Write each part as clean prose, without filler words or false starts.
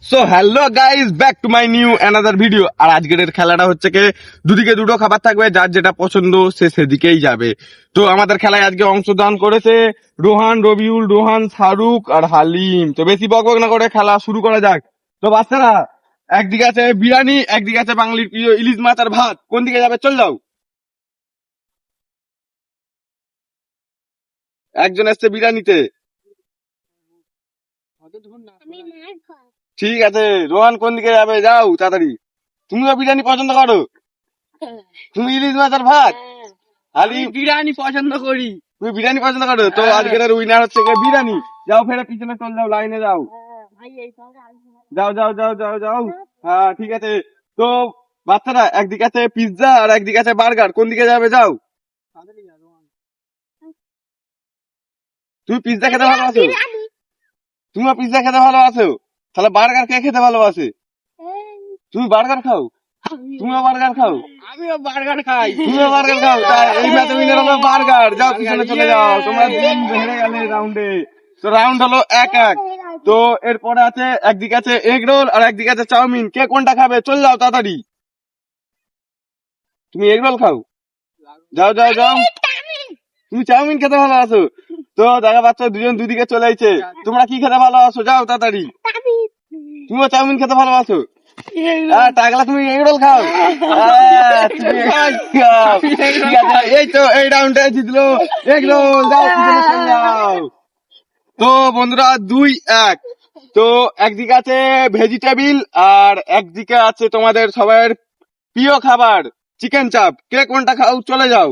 So hello guys, back to my new another video. আর আজকের খেলাটা হচ্ছে কি, দুদিকে দুটো খাবার থাকবে, যার যেটা পছন্দ সে সেদিকেই যাবে। তো আমাদের খেলায় আজকে অংশগ্রহণ করেছে রোহান, রবিউল, রোহান, শাহরুখ আর হালিম। তো বেশি বকবক না করে খেলা শুরু করা যাক। তো বাচ্চারা, একদিকে আছে বিরিয়ানি, একদিকে আছে বাঙালির প্রিয় ইলিশ মাছ আর ভাত, কোন দিকে যাবে চল যাও। একজন এসছে বিরিয়ানিতে, ঠিক আছে। রোহান কোন দিকে যাবে, যাও তাড়াতাড়ি। তুমিও বিরিয়ানি পছন্দ করো, তুমি ইলিশ মাছ আর ভাত। হালিম, বিরিয়ানি পছন্দ করি। তুমি বিরিয়ানি পছন্দ করো, তো আজকের উইনার হচ্ছে গিয়ে বিরিয়ানি। যাও ফেরে পিছনে চল যাও, লাইনে যাও, যাও যাও যাও যাও যাও। হ্যাঁ ঠিক আছে। তো বাচ্চারা, একদিকে আছে পিৎজা আর একদিকে আছে বার্গার, কোন দিকে যাবে যাও। তুমি পিৎজা খেতে ভালোবাসো, তুমিও পিৎজা খেতে ভালোবাসো, তাহলে বার্গার কে খেতে ভালোবাসে? তুমি বার্গার খাও, তুমিও বার্গার খাও, আমিও বার্গার খাই। তুমিও বার্গার খাও। তাই এই ম্যাচে উইনার হলো বার্গার। যাও পিছনে চলে যাও, তোমরা দুজন হেরে গেলে রাউন্ডে। তো রাউন্ড হলো 1-1। তো এরপরে আছে, একদিকে আছে এগ রোল আর একদিকে আছে চাউমিন, কে কোনটা খাবে চল যাও তাড়াতাড়ি। তুমি এগ রোল খাও, যাও যাও যাও। তুমি চাউমিন খেতে ভালোবাসো, তো দেখা পাচ্ছ দুজন দুদিকে চলে আইছে। তোমরা কি খেতে ভালোবাসো, যাও তাড়াতাড়ি। তুমিও চাউমিন খেতে ভালোবাসো, টাকলা তুমি এগ রোল খাও। তুমি খাও। ঠিক আছে, এই তো এই রাউন্ডে জিতলো এগ রোল। যাও পিছনে চলে যাও। তো বন্ধুরা 2-1। তো একদিকে আছে ভেজিটেবিল আর একদিকে আছে তোমাদের সবার প্রিয় খাবার চিকেন চাপ, কে কোনটা খাও চলে যাও।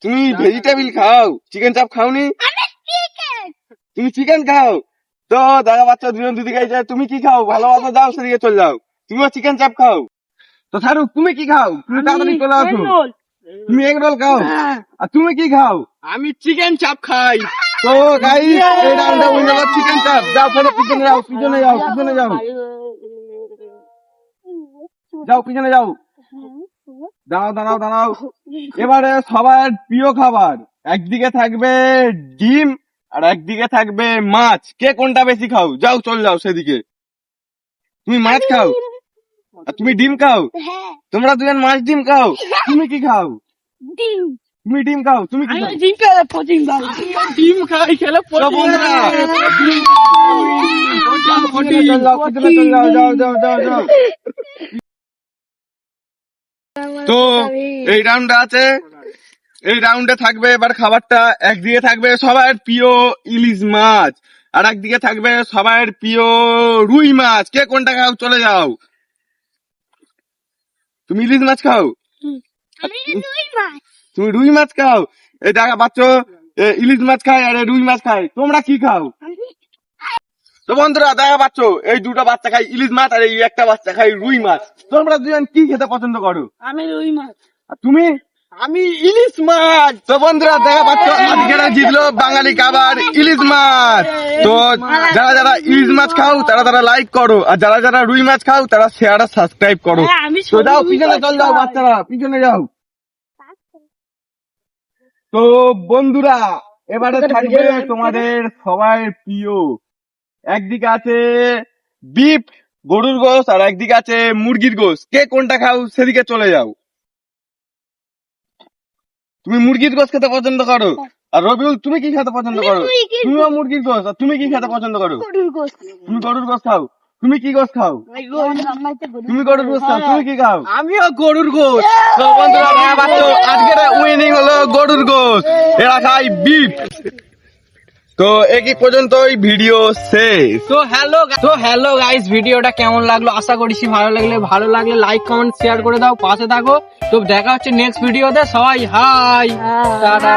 তুমি ভেজিটেবিল খাও, চিকেন চাপ খাওনি? তুমি চিকেন খাও, তো দেখা পাচ্ছ দুজন দুদিকে আছে। তুমি কি খাও ভালোবাসো, যাও সেদিকে চলে যাও। তুমিও চিকেন চাপ খাও। তো শাহরুখ তুমি কি খাও, তুমি তাড়াতাড়ি চলে আসো। তুমি এগ রোল খাও, আর তুমি কি খাও? আমি চিকেন চাপ খাই। তো গাইস, এই রাউন্ডে উইনার হলো চিকেন চাপ। যাও ফেলে পিছনে যাও, পিছনে যাও, পিছনে যাও, যাও পিছনে যাও। দাঁড়াও দাঁড়াও দাঁড়াও। এবারে সবার প্রিয় খাবার, একদিকে থাকবে ডিম আর একদিকে থাকবে মাছ, কে কোনটা বেশি খাও, যাও চল যাও সেদিকে। তুমি মাছ খাও আর তুমি ডিম খাও, তোমরা দুজন মাছ ডিম খাও। তুমি কি খাও? তুমি ডিম খাও, তুমি কি খাও? ডিম খাই, খেলে তো বন্ধুরা, পিছনে চল যাও, পিছনে চল যাও, যাও যাও যাও যাও। তো এই রাউন্ডে আছে, এই রাউন্ডে থাকবে এবার খাবারটা, একদিকে থাকবে সবার প্রিয় ইলিশ মাছ আর একদিকে থাকবে সবার প্রিয় রুই মাছ, কে কোনটা খাও চলে যাও। তুমি ইলিশ মাছ খাও, তুমি রুই মাছ খাও। এই দেখা পাচ্ছ ইলিশ মাছ খায় আর রুই মাছ খায়, তোমরা কি খাও? তো বন্ধুরা দেখা পাচ্ছ এই দুটো বাচ্চা খাই ইলিশ মাছ আর এই একটা বাচ্চা খাই রুই মাছ। তোমরা দুজন কি খেতে পছন্দ করো? আমি রুই মাছ। আর তুমি? আমি ইলিশ মাছ। তো বন্ধুরা দেখা পাচ্ছ আজকে জিতলো বাঙালি খাবার ইলিশ মাছ। তো যারা যারা ইলিশ মাছ খাও তারা তারা লাইক করো, আর যারা যারা রুই মাছ খাও তারা শেয়ার আর সাবস্ক্রাইব করো। তো যাও পিছনে চল যাও, বাচ্চারা পিছনে যাও। তো বন্ধুরা, এবারে থাকবে তোমাদের সবার প্রিয়, একদিকে আছে বিফ গরুর গোশত আর একদিকে আছে মুরগির গোশত, কে কোনটা খাও সেদিকে চলে যাও। তুমি মুরগির গোশত খেতে পছন্দ করো, আর রবিউল তুমি কি খেতে পছন্দ করো? তুমিও মুরগির গোশত। আর তুমি কি খেতে পছন্দ করো? তুমি গরুর গোশত খাও। তুমি কি গোশত খাও? তুমি গরুর গোশত খাও। তুমি কি খাও? আমিও গরুর গোশত। তো বন্ধুরা দেখা পাচ্ছ আজকের উইনিং হলো গরুর গোশত, এরা খায় বিফ। তো একই পর্যন্তই ভিডিও শেষ। তো হ্যালো গাইস, ভিডিওটা কেমন লাগলো আশা করছি ভালো লাগলে লাইক কমেন্ট শেয়ার করে দাও, পাশে থাকো। তো দেখা হচ্ছে নেক্সট ভিডিওতে, সবাই হাই টাটা।